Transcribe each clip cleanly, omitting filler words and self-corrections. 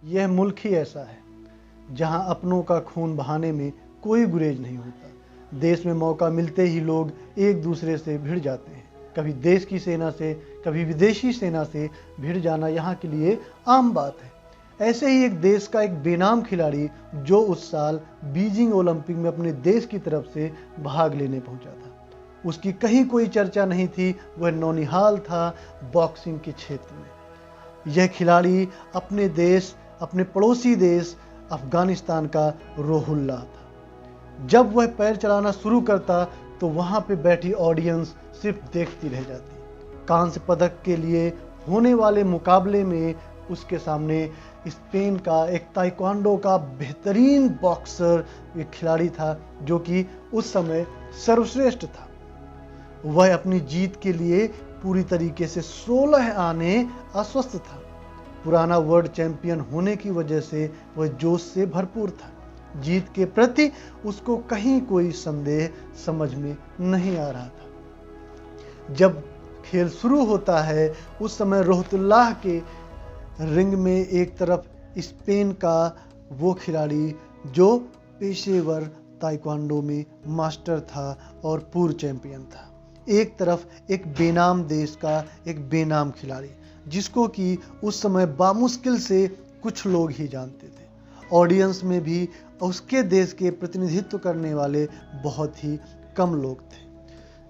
यह मुल्क ही ऐसा है जहां अपनों का खून बहाने में कोई गुरेज नहीं होता। देश में मौका मिलते ही लोग एक दूसरे से भिड़ जाते हैं। कभी देश की सेना से, कभी विदेशी सेना से भिड़ जाना यहाँ के लिए आम बात है। ऐसे ही एक देश का एक बेनाम खिलाड़ी जो उस साल बीजिंग ओलंपिक में अपने देश की तरफ से भाग लेने पहुंचा था, उसकी कहीं कोई चर्चा नहीं थी। वह नौनिहाल था बॉक्सिंग के क्षेत्र में। यह खिलाड़ी अपने देश, अपने पड़ोसी देश अफगानिस्तान का रोहुल्लाह था। जब वह पैर चलाना शुरू करता तो वहां पे बैठी ऑडियंस सिर्फ देखती रह जाती। कांस्य पदक के लिए होने वाले मुकाबले में उसके सामने स्पेन का एक ताइक्वांडो का बेहतरीन बॉक्सर एक खिलाड़ी था जो कि उस समय सर्वश्रेष्ठ था। वह अपनी जीत के लिए पूरी तरीके से 16 आने आश्वस्त था। पुराना वर्ल्ड चैंपियन होने की वजह से वह जोश से भरपूर था। जीत के प्रति उसको कहीं कोई संदेह समझ में नहीं आ रहा था। जब खेल शुरू होता है उस समय रोहतुल्लाह के रिंग में एक तरफ स्पेन का वो खिलाड़ी जो पेशेवर ताइक्वांडो में मास्टर था और पूर्व चैंपियन था, एक तरफ एक बेनाम देश का एक बेनाम खिलाड़ी जिसको कि उस समय बामुश्किल से कुछ लोग ही जानते थे। ऑडियंस में भी उसके देश के प्रतिनिधित्व करने वाले बहुत ही कम लोग थे।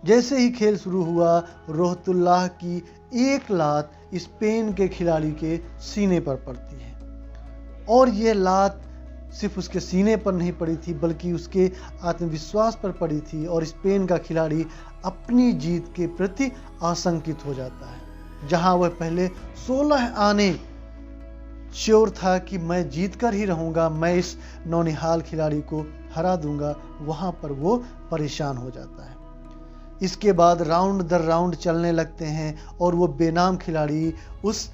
जैसे ही खेल शुरू हुआ, रोहतुल्लाह की एक लात स्पेन के खिलाड़ी के सीने पर पड़ती है और ये लात सिर्फ उसके सीने पर नहीं पड़ी थी बल्कि उसके आत्मविश्वास पर पड़ी थी और स्पेन का खिलाड़ी अपनी जीत के प्रति आशंकित हो जाता है। जहां वह पहले 16 आने श्योर था कि मैं जीत कर ही रहूंगा, मैं इस नौनिहाल खिलाड़ी को हरा दूंगा, वहां पर वो परेशान हो जाता है। इसके बाद राउंड दर राउंड चलने लगते हैं और वो बेनाम खिलाड़ी उस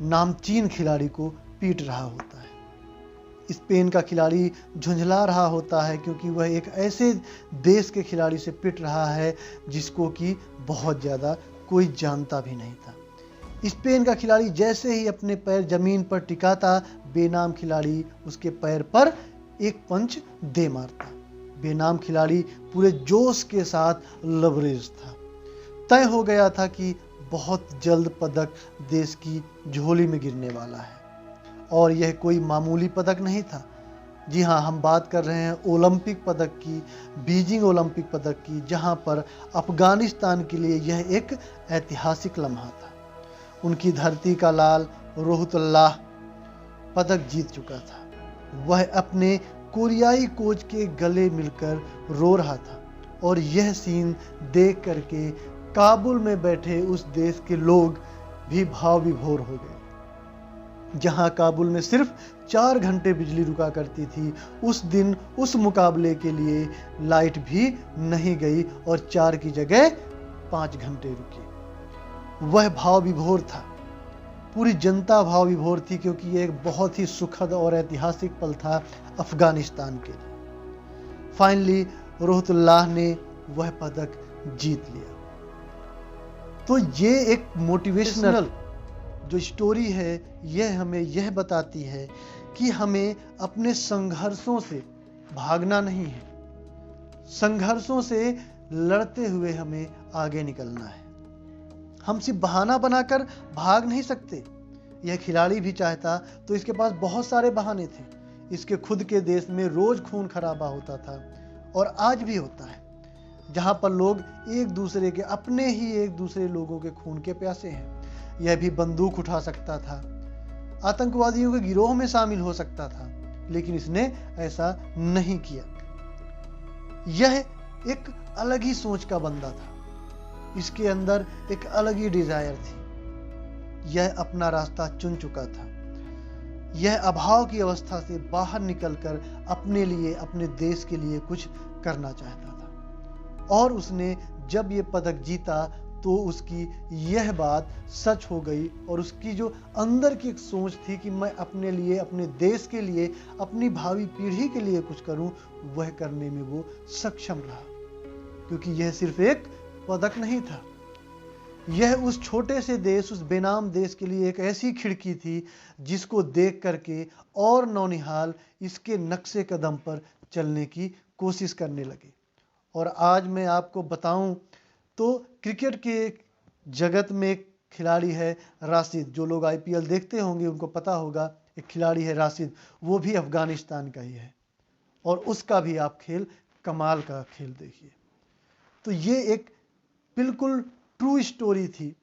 नामचीन खिलाड़ी को पीट रहा होता है। स्पेन का खिलाड़ी झुंझला रहा होता है क्योंकि वह एक ऐसे देश के खिलाड़ी से पिट रहा है जिसको कि बहुत ज़्यादा कोई जानता भी नहीं था। स्पेन का खिलाड़ी जैसे ही अपने पैर जमीन पर टिकाता, बेनाम खिलाड़ी उसके पैर पर एक पंच दे मारता। बेनाम खिलाड़ी पूरे जोश के साथ लबरेज था। तय हो गया था कि बहुत जल्द पदक देश की झोली में गिरने वाला है और यह कोई मामूली पदक नहीं था। जी हाँ, हम बात कर रहे हैं ओलंपिक पदक की, बीजिंग ओलंपिक पदक की, जहां पर अफगानिस्तान के लिए यह एक ऐतिहासिक लम्हा था। उनकी धरती का लाल रोहतुल्लाह पदक जीत चुका था। वह अपने कोरियाई कोच के गले मिलकर रो रहा था और यह सीन देख करके काबुल में बैठे उस देश के लोग भी भाव विभोर हो गए। जहां काबुल में सिर्फ 4 घंटे बिजली रुका करती थी, उस दिन उस मुकाबले के लिए लाइट भी नहीं गई और 4 की जगह 5 घंटे रुकी। वह भाव विभोर था, पूरी जनता भाव विभोर थी क्योंकि यह एक बहुत ही सुखद और ऐतिहासिक पल था अफगानिस्तान के लिए। फाइनली रोहतुल्लाह ने वह पदक जीत लिया। तो ये एक मोटिवेशनल जो स्टोरी है यह हमें यह बताती है कि हमें अपने संघर्षों से भागना नहीं है, संघर्षों से लड़ते हुए हमें आगे निकलना है। हम सिर्फ बहाना बनाकर भाग नहीं सकते। यह खिलाड़ी भी चाहता तो इसके पास बहुत सारे बहाने थे। इसके खुद के देश में रोज खून खराबा होता था और आज भी होता है, जहां पर लोग एक दूसरे के, अपने ही एक दूसरे लोगों के खून के प्यासे हैं। यह भी बंदूक उठा सकता था, आतंकवादियों के गिरोह में शामिल हो सकता था, लेकिन इसने ऐसा नहीं किया। यह एक अलग ही सोच का बंदा था, इसके अंदर एक अलग ही डिजायर थी। यह अपना रास्ता चुन चुका था। यह अभाव की अवस्था से बाहर निकलकर अपने लिए, अपने देश के लिए कुछ करना चाहता था और उसने जब ये पदक जीता तो उसकी यह बात सच हो गई और उसकी जो अंदर की एक सोच थी कि मैं अपने लिए, अपने देश के लिए, अपनी भावी पीढ़ी के लिए कुछ करूं, वह करने में वो सक्षम रहा। क्योंकि यह सिर्फ एक पदक नहीं था, यह उस छोटे से देश, उस बेनाम देश के लिए एक ऐसी खिड़की थी जिसको देख करके और नौनिहाल इसके नक्शे कदम पर चलने की कोशिश करने लगे। और आज मैं आपको बताऊं तो क्रिकेट के जगत में एक खिलाड़ी है राशिद। जो लोग आईपीएल देखते होंगे उनको पता होगा, एक खिलाड़ी है राशिद, वो भी अफगानिस्तान का ही है। और उसका भी आप खेल, कमाल का खेल देखिए। तो ये एक बिल्कुल ट्रू स्टोरी थी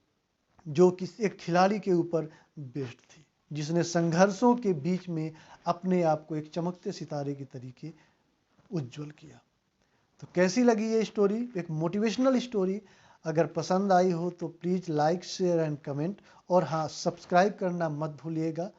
जो कि एक खिलाड़ी के ऊपर बेस्ड थी, जिसने संघर्षों के बीच में अपने आप को एक चमकते सितारे के तरीके उज्जवल किया। तो कैसी लगी ये स्टोरी? एक मोटिवेशनल स्टोरी। अगर पसंद आई हो तो please like, share and comment, और हाँ, सब्सक्राइब करना मत भूलिएगा।